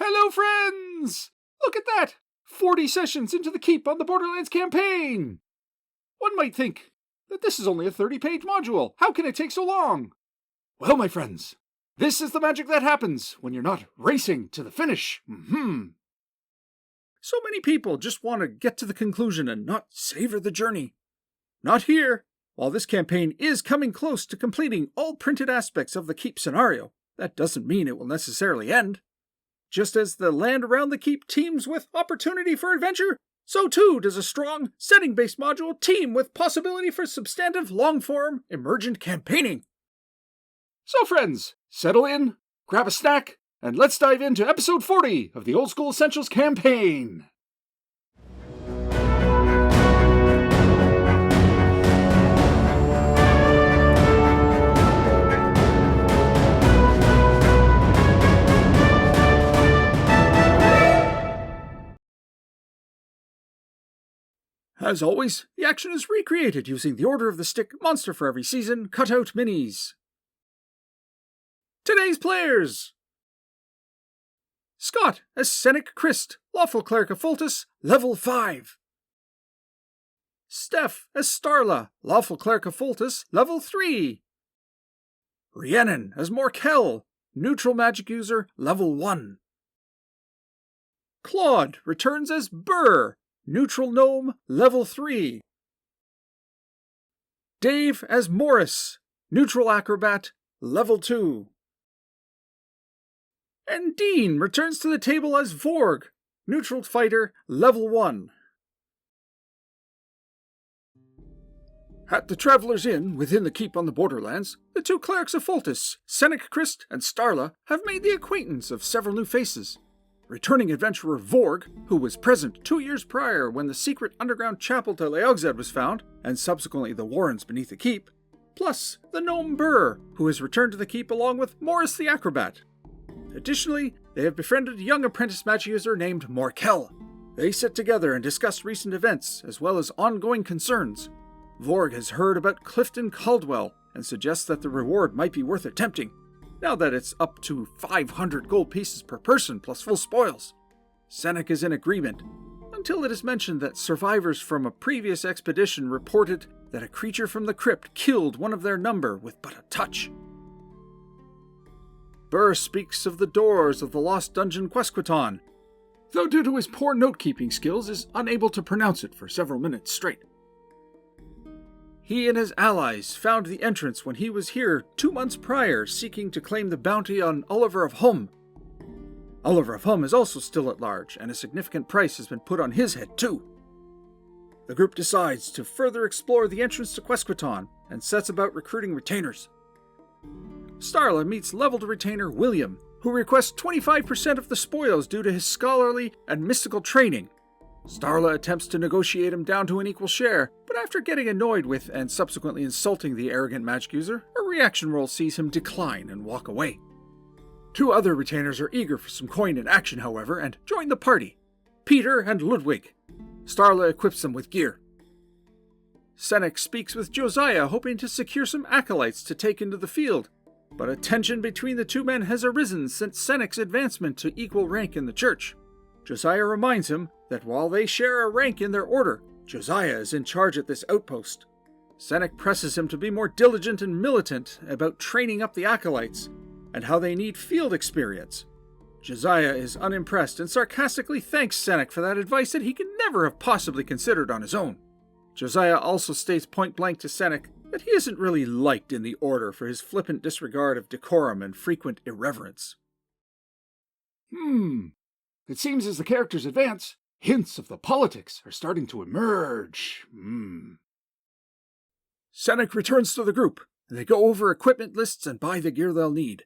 Hello, friends! Look at that! 40 sessions into the keep on the Borderlands campaign! One might think that this is only a 30-page module. How can it take so long? Well, my friends, this is the magic that happens when you're not racing to the finish. So many people just want to get to the conclusion and not savor the journey. Not here. While this campaign is coming close to completing all printed aspects of the keep scenario, that doesn't mean it will necessarily end. Just as the land around the keep teems with opportunity for adventure, so too does a strong, setting-based module teem with possibility for substantive, long-form, emergent campaigning. So friends, settle in, grab a snack, and let's dive into episode 40 of the Old School Essentials campaign. As always, the action is recreated using the Order of the Stick Monster for Every Season cutout minis. Today's players! Scott as Senek Christ, Lawful Cleric of Foltis, Level 5. Steph as Starla, Lawful Cleric of Foltis, Level 3. Rhiannon as Morkel, Neutral Magic User, Level 1. Claude returns as Burr, Neutral Gnome, Level 3. Dave as Morris, Neutral Acrobat, Level 2. And Dean returns to the table as Vorg, Neutral Fighter, Level 1. At the Traveller's Inn, within the keep on the Borderlands, the two clerics of Foltis, Senek Christ and Starla, have made the acquaintance of several new faces. Returning adventurer Vorg, who was present 2 years prior when the secret underground chapel to Leogzed was found, and subsequently the warrens beneath the keep, plus the gnome Burr, who has returned to the keep along with Morris the Acrobat. Additionally, they have befriended a young apprentice magic user named Morkel. They sit together and discuss recent events, as well as ongoing concerns. Vorg has heard about Clifton Caldwell, and suggests that the reward might be worth attempting, now that it's up to 500 gold pieces per person plus full spoils. Senek is in agreement, until it is mentioned that survivors from a previous expedition reported that a creature from the crypt killed one of their number with but a touch. Burr speaks of the doors of the lost dungeon Quesquiton, though due to his poor note-keeping skills is unable to pronounce it for several minutes straight. He and his allies found the entrance when he was here 2 months prior, seeking to claim the bounty on Oliver of Hum. Oliver of Hum is also still at large, and a significant price has been put on his head too. The group decides to further explore the entrance to Quesquiton, and sets about recruiting retainers. Starla meets leveled retainer William, who requests 25% of the spoils due to his scholarly and mystical training. Starla attempts to negotiate him down to an equal share, but after getting annoyed with and subsequently insulting the arrogant magic user, a reaction roll sees him decline and walk away. 2 other retainers are eager for some coin in action, however, and join the party. Peter and Ludwig. Starla equips them with gear. Senek speaks with Josiah, hoping to secure some acolytes to take into the field, but a tension between the two men has arisen since Senek's advancement to equal rank in the church. Josiah reminds him that while they share a rank in their order, Josiah is in charge at this outpost. Senek presses him to be more diligent and militant about training up the acolytes, and how they need field experience. Josiah is unimpressed and sarcastically thanks Senek for that advice that he could never have possibly considered on his own. Josiah also states point-blank to Senek that he isn't really liked in the order for his flippant disregard of decorum and frequent irreverence. It seems as the characters advance, hints of the politics are starting to emerge. Senek returns to the group, and they go over equipment lists and buy the gear they'll need.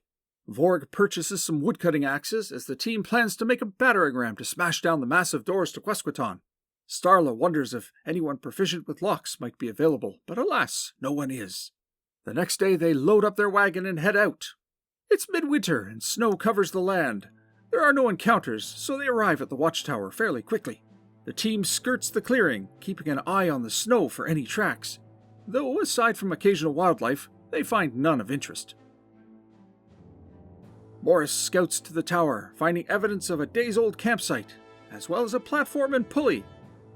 Vorg purchases some woodcutting axes as the team plans to make a battering ram to smash down the massive doors to Quesquiton. Starla wonders if anyone proficient with locks might be available, but alas, no one is. The next day they load up their wagon and head out. It's midwinter and snow covers the land. There are no encounters, so they arrive at the watchtower fairly quickly. The team skirts the clearing, keeping an eye on the snow for any tracks, though aside from occasional wildlife, they find none of interest. Morris scouts to the tower, finding evidence of a days-old campsite, as well as a platform and pulley.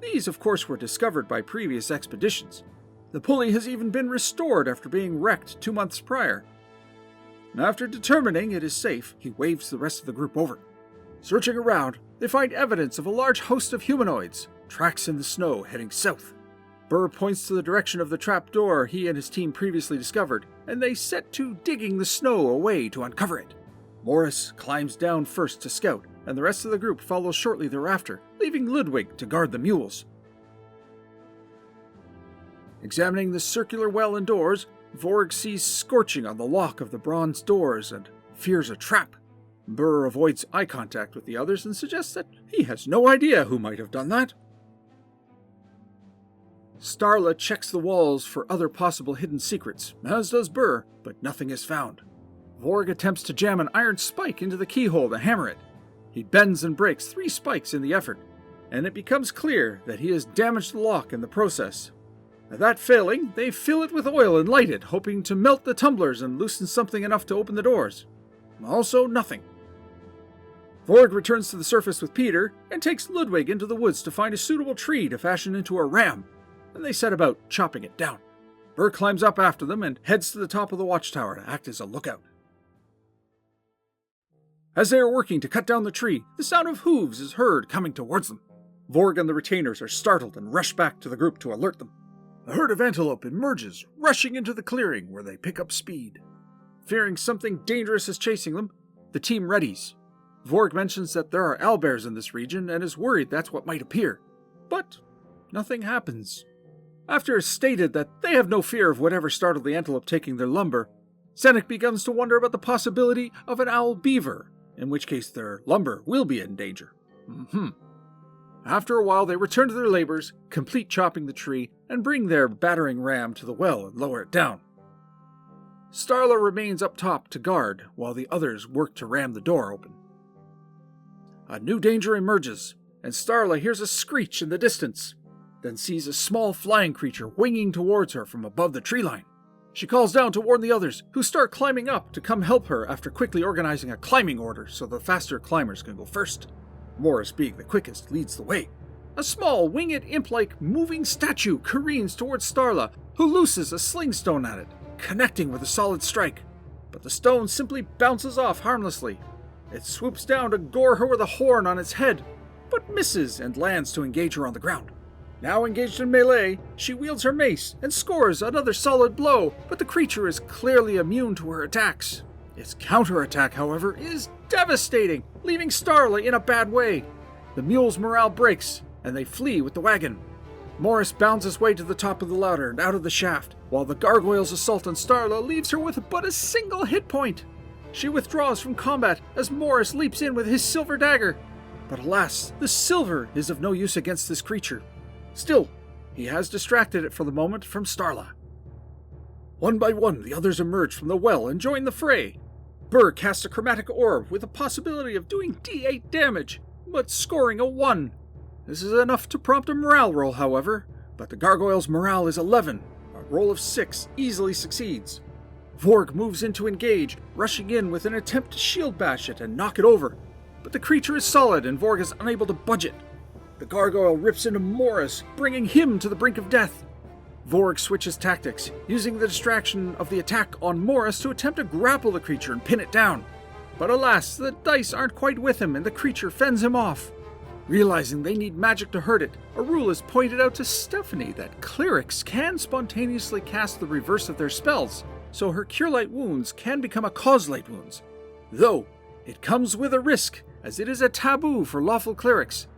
These, of course, were discovered by previous expeditions. The pulley has even been restored after being wrecked 2 months prior. After determining it is safe, he waves the rest of the group over. Searching around, they find evidence of a large host of humanoids, tracks in the snow heading south. Burr points to the direction of the trapdoor he and his team previously discovered, and they set to digging the snow away to uncover it. Morris climbs down first to scout, and the rest of the group follows shortly thereafter, leaving Ludwig to guard the mules. Examining the circular well indoors, Vorg sees scorching on the lock of the bronze doors and fears a trap. Burr avoids eye contact with the others and suggests that he has no idea who might have done that. Starla checks the walls for other possible hidden secrets, as does Burr, but nothing is found. Vorg attempts to jam an iron spike into the keyhole to hammer it. He bends and breaks 3 spikes in the effort, and it becomes clear that he has damaged the lock in the process. That failing, they fill it with oil and light it, hoping to melt the tumblers and loosen something enough to open the doors. Also nothing. Vorg returns to the surface with Peter and takes Ludwig into the woods to find a suitable tree to fashion into a ram, and they set about chopping it down. Burr climbs up after them and heads to the top of the watchtower to act as a lookout. As they are working to cut down the tree, the sound of hooves is heard coming towards them. Vorg and the retainers are startled and rush back to the group to alert them. A herd of antelope emerges, rushing into the clearing where they pick up speed. Fearing something dangerous is chasing them, the team readies. Vorg mentions that there are owlbears in this region and is worried that's what might appear. But nothing happens. After it's stated that they have no fear of whatever startled the antelope taking their lumber, Senek begins to wonder about the possibility of an owl beaver, in which case their lumber will be in danger. After a while, they return to their labors, complete chopping the tree, and bring their battering ram to the well and lower it down. Starla remains up top to guard, while the others work to ram the door open. A new danger emerges, and Starla hears a screech in the distance, then sees a small flying creature winging towards her from above the tree line. She calls down to warn the others, who start climbing up to come help her after quickly organizing a climbing order so the faster climbers can go first. Morris, being the quickest, leads the way. A small, winged imp-like moving statue careens towards Starla, who looses a sling stone at it, connecting with a solid strike. But the stone simply bounces off harmlessly. It swoops down to gore her with a horn on its head, but misses and lands to engage her on the ground. Now engaged in melee, she wields her mace and scores another solid blow, but the creature is clearly immune to her attacks. Its counterattack, however, is devastating, leaving Starla in a bad way. The mule's morale breaks, and they flee with the wagon. Morris bounds his way to the top of the ladder and out of the shaft, while the Gargoyle's assault on Starla leaves her with but a single hit point. She withdraws from combat as Morris leaps in with his silver dagger. But alas, the silver is of no use against this creature. Still, he has distracted it for the moment from Starla. One by one, the others emerge from the well and join the fray. Burr casts a chromatic orb with the possibility of doing D8 damage, but scoring a 1. This is enough to prompt a morale roll, however, but the Gargoyle's morale is 11. A roll of 6 easily succeeds. Vorg moves in to engage, rushing in with an attempt to shield bash it and knock it over. But the creature is solid and Vorg is unable to budge it. The Gargoyle rips into Morris, bringing him to the brink of death. Vorg switches tactics, using the distraction of the attack on Morris to attempt to grapple the creature and pin it down. But alas, the dice aren't quite with him and the creature fends him off. Realizing they need magic to hurt it, a rule is pointed out to Stephanie that clerics can spontaneously cast the reverse of their spells, so her Cure Light Wounds can become a Cause Light Wounds. Though, it comes with a risk, as it is a taboo for lawful clerics.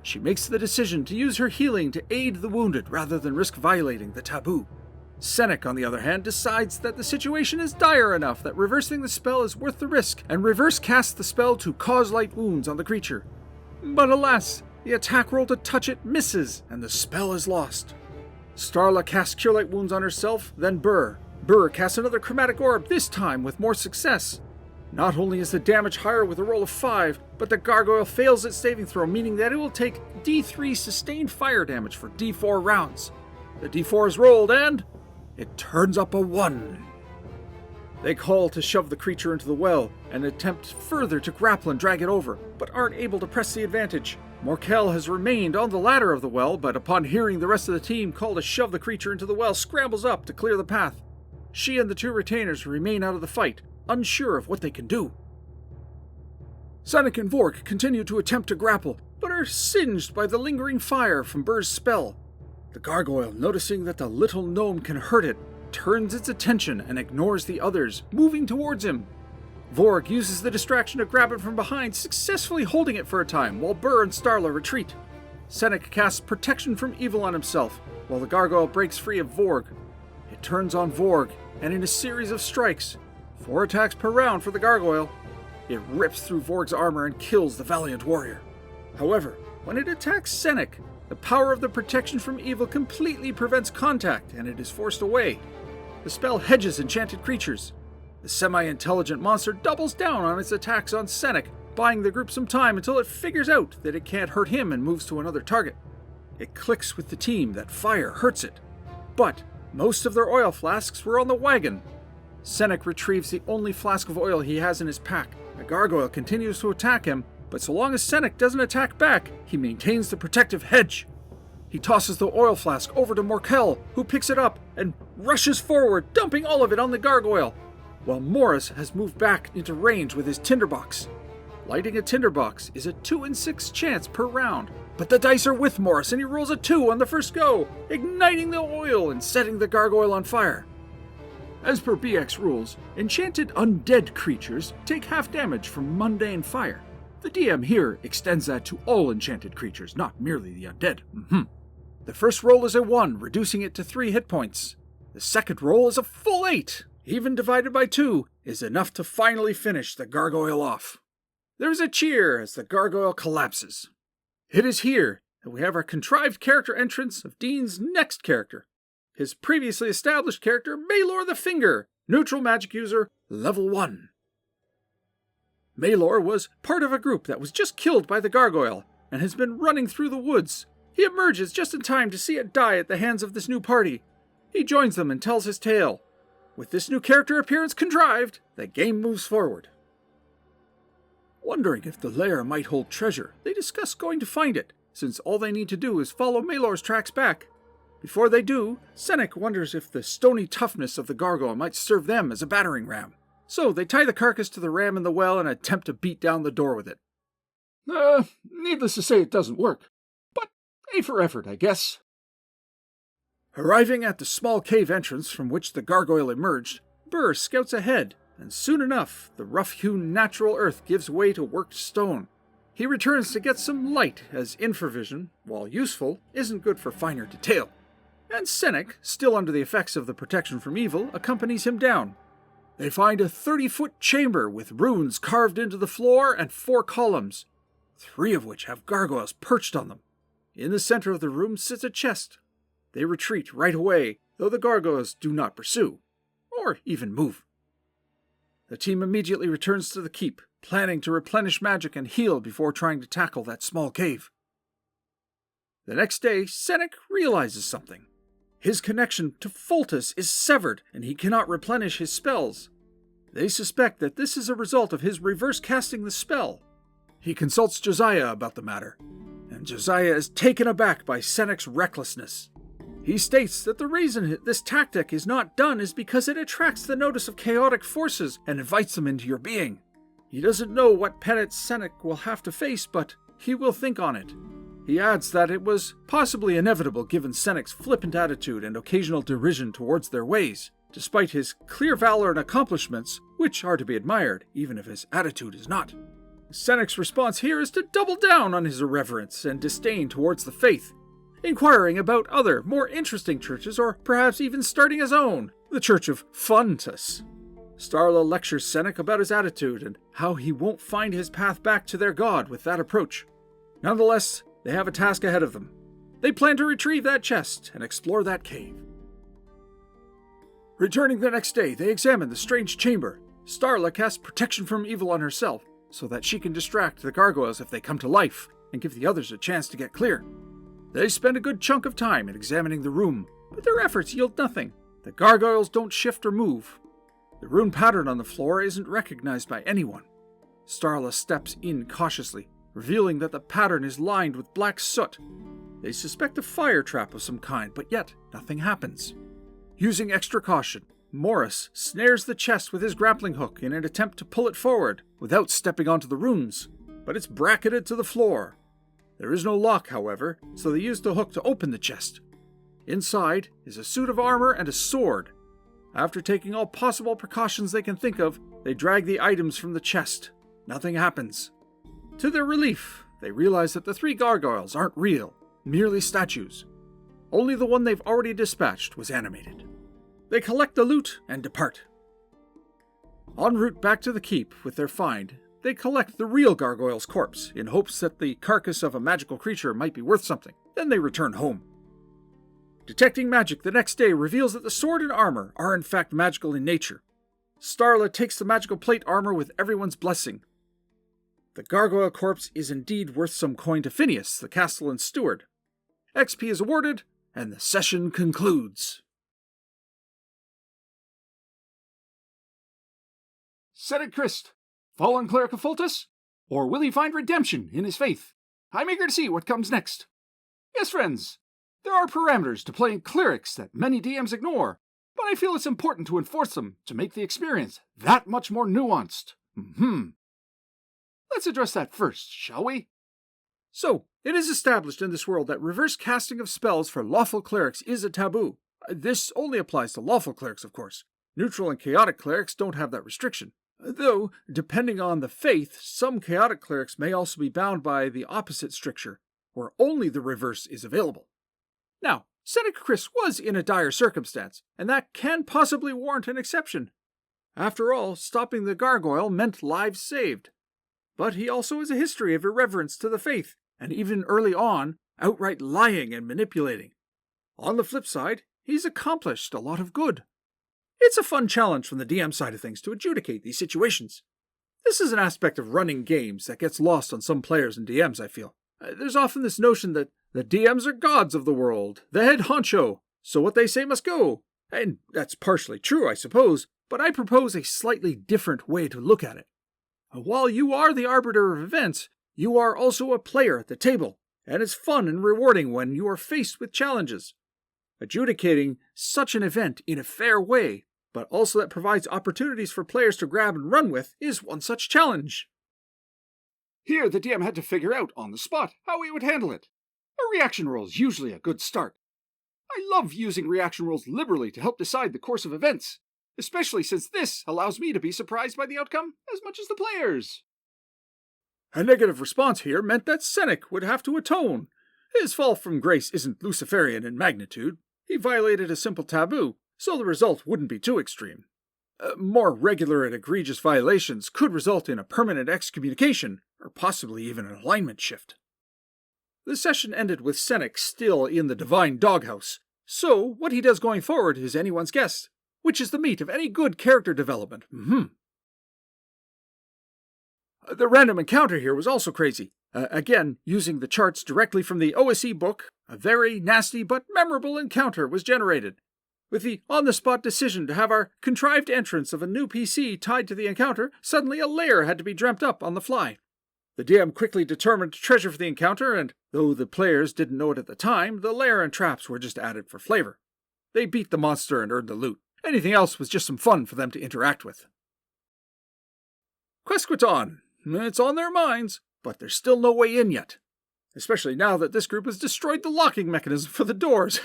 She makes the decision to use her healing to aid the wounded rather than risk violating the taboo. Senek, on the other hand, decides that the situation is dire enough that reversing the spell is worth the risk, and reverse casts the spell to cause light wounds on the creature. But alas, the attack roll to touch it misses, and the spell is lost. Starla casts Cure Light Wounds on herself, then Burr. Burr casts another chromatic orb, this time with more success. Not only is the damage higher with a roll of 5, but the Gargoyle fails its saving throw, meaning that it will take D3 sustained fire damage for D4 rounds. The D4 is rolled and it turns up a 1. They call to shove the creature into the well and attempt further to grapple and drag it over, but aren't able to press the advantage. Morkel has remained on the ladder of the well, but upon hearing the rest of the team call to shove the creature into the well, scrambles up to clear the path. She and the two retainers remain out of the fight, unsure of what they can do. Senek and Vork continue to attempt to grapple, but are singed by the lingering fire from Burr's spell. The gargoyle, noticing that the little gnome can hurt it, turns its attention and ignores the others, moving towards him. Vork uses the distraction to grab it from behind, successfully holding it for a time, while Burr and Starla retreat. Senek casts protection from evil on himself, while the gargoyle breaks free of Vorg. It turns on Vorg, and in a series of strikes, 4 attacks per round for the gargoyle, it rips through Vorg's armor and kills the valiant warrior. However, when it attacks Senek, the power of the protection from evil completely prevents contact, and it is forced away. The spell hedges enchanted creatures. The semi-intelligent monster doubles down on its attacks on Senek, buying the group some time until it figures out that it can't hurt him and moves to another target. It clicks with the team that fire hurts it. But most of their oil flasks were on the wagon. Senek retrieves the only flask of oil he has in his pack. The gargoyle continues to attack him, but so long as Senek doesn't attack back, he maintains the protective hedge. He tosses the oil flask over to Morkel, who picks it up and rushes forward, dumping all of it on the gargoyle, while Morris has moved back into range with his tinderbox. Lighting a tinderbox is a 2 in 6 chance per round, but the dice are with Morris and he rolls a 2 on the first go, igniting the oil and setting the gargoyle on fire. As per BX rules, enchanted undead creatures take half damage from mundane fire. The DM here extends that to all enchanted creatures, not merely the undead. The first roll is a 1, reducing it to 3 hit points. The second roll is a full 8. Even divided by 2 is enough to finally finish the gargoyle off. There is a cheer as the gargoyle collapses. It is here that we have our contrived character entrance of Dean's next character. His previously established character, Maelor the Finger, neutral magic user, level 1. Maelor was part of a group that was just killed by the gargoyle and has been running through the woods. He emerges just in time to see it die at the hands of this new party. He joins them and tells his tale. With this new character appearance contrived, the game moves forward. Wondering if the lair might hold treasure, they discuss going to find it, since all they need to do is follow Maelor's tracks back. Before they do, Senek wonders if the stony toughness of the gargoyle might serve them as a battering ram. So they tie the carcass to the ram in the well and attempt to beat down the door with it. Needless to say, it doesn't work. But A for effort, I guess. Arriving at the small cave entrance from which the gargoyle emerged, Burr scouts ahead, and soon enough, the rough-hewn natural earth gives way to worked stone. He returns to get some light, as infravision, while useful, isn't good for finer detail. And Senek, still under the effects of the protection from evil, accompanies him down. They find a 30-foot chamber with runes carved into the floor and 4 columns, 3 of which have gargoyles perched on them. In the center of the room sits a chest. They retreat right away, though the gargoyles do not pursue, or even move. The team immediately returns to the keep, planning to replenish magic and heal before trying to tackle that small cave. The next day, Senek realizes something. His connection to Foltest is severed, and he cannot replenish his spells. They suspect that this is a result of his reverse casting the spell. He consults Josiah about the matter, and Josiah is taken aback by Senek's recklessness. He states that the reason this tactic is not done is because it attracts the notice of chaotic forces and invites them into your being. He doesn't know what penance Senek will have to face, but he will think on it. He adds that it was possibly inevitable given Senek's flippant attitude and occasional derision towards their ways, despite his clear valor and accomplishments, which are to be admired, even if his attitude is not. Senek's response here is to double down on his irreverence and disdain towards the faith, inquiring about other, more interesting churches, or perhaps even starting his own, the Church of Funtus. Starla lectures Senek about his attitude and how he won't find his path back to their god with that approach. Nonetheless, they have a task ahead of them. They plan to retrieve that chest and explore that cave. Returning the next day, they examine the strange chamber. Starla casts protection from evil on herself, so that she can distract the gargoyles if they come to life, and give the others a chance to get clear. They spend a good chunk of time in examining the room, but their efforts yield nothing. The gargoyles don't shift or move. The rune pattern on the floor isn't recognized by anyone. Starla steps in cautiously, revealing that the pattern is lined with black soot. They suspect a fire trap of some kind, but yet nothing happens. Using extra caution, Morris snares the chest with his grappling hook in an attempt to pull it forward without stepping onto the runes, but it's bracketed to the floor. There is no lock, however, so they use the hook to open the chest. Inside is a suit of armor and a sword. After taking all possible precautions they can think of, they drag the items from the chest. Nothing happens. To their relief, they realize that the 3 gargoyles aren't real, merely statues. Only the one they've already dispatched was animated. They collect the loot and depart. En route back to the keep with their find, they collect the real gargoyle's corpse in hopes that the carcass of a magical creature might be worth something. Then they return home. Detecting magic the next day reveals that the sword and armor are in fact magical in nature. Starla takes the magical plate armor with everyone's blessing. The gargoyle corpse is indeed worth some coin to Phineas, the castellan's steward. XP is awarded, and the session concludes. Cedric Christ, fallen cleric of Fultus? Or will he find redemption in his faith? I'm eager to see what comes next. Yes, friends, there are parameters to playing clerics that many DMs ignore, but I feel it's important to enforce them to make the experience that much more nuanced. Let's address that first, shall we? So, it is established in this world that reverse casting of spells for lawful clerics is a taboo. This only applies to lawful clerics, of course. Neutral and chaotic clerics don't have that restriction. Though, depending on the faith, some chaotic clerics may also be bound by the opposite stricture, where only the reverse is available. Now, Seneca Chris was in a dire circumstance, and that can possibly warrant an exception. After all, stopping the gargoyle meant lives saved. But he also has a history of irreverence to the faith, and even early on, outright lying and manipulating. On the flip side, he's accomplished a lot of good. It's a fun challenge from the DM side of things to adjudicate these situations. This is an aspect of running games that gets lost on some players and DMs, I feel. There's often this notion that the DMs are gods of the world, the head honcho, so what they say must go. And that's partially true, I suppose, but I propose a slightly different way to look at it. While you are the arbiter of events, you are also a player at the table, and it's fun and rewarding when you are faced with challenges. Adjudicating such an event in a fair way, but also that provides opportunities for players to grab and run with, is one such challenge. Here the DM had to figure out on the spot how he would handle it. A reaction roll is usually a good start. I love using reaction rolls liberally to help decide the course of events, especially since this allows me to be surprised by the outcome as much as the players. A negative response here meant that Seneca would have to atone. His fall from grace isn't Luciferian in magnitude. He violated a simple taboo, so the result wouldn't be too extreme. More regular and egregious violations could result in a permanent excommunication, or possibly even an alignment shift. The session ended with Seneca still in the divine doghouse, so what he does going forward is anyone's guess, which is the meat of any good character development. The random encounter here was also crazy. Again, using the charts directly from the OSE book, a very nasty but memorable encounter was generated. With the on-the-spot decision to have our contrived entrance of a new PC tied to the encounter, suddenly a lair had to be dreamt up on the fly. The DM quickly determined to treasure for the encounter, and though the players didn't know it at the time, the lair and traps were just added for flavor. They beat the monster and earned the loot. Anything else was just some fun for them to interact with. Quesquiton. It's on their minds, but there's still no way in yet. Especially now that this group has destroyed the locking mechanism for the doors.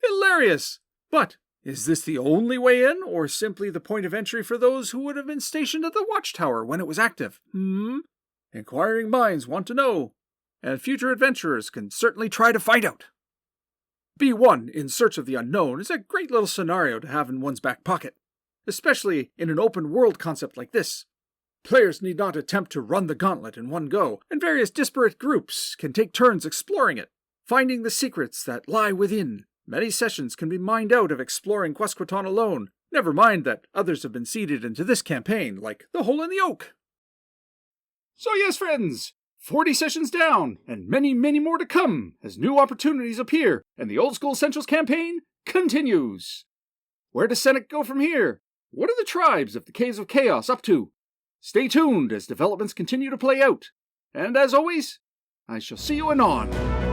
Hilarious! But is this the only way in, or simply the point of entry for those who would have been stationed at the watchtower when it was active? Inquiring minds want to know, and future adventurers can certainly try to find out. B1 in Search of the Unknown is a great little scenario to have in one's back pocket, especially in an open world concept like this. Players need not attempt to run the gauntlet in one go, and various disparate groups can take turns exploring it, finding the secrets that lie within. Many sessions can be mined out of exploring Quesquiton alone, never mind that others have been seeded into this campaign, like the Hole in the Oak. So yes, friends, 40 sessions down, and many, many more to come as new opportunities appear, and the Old School Essentials campaign continues. Where does Senate go from here? What are the tribes of the Caves of Chaos up to? Stay tuned as developments continue to play out. And as always, I shall see you anon.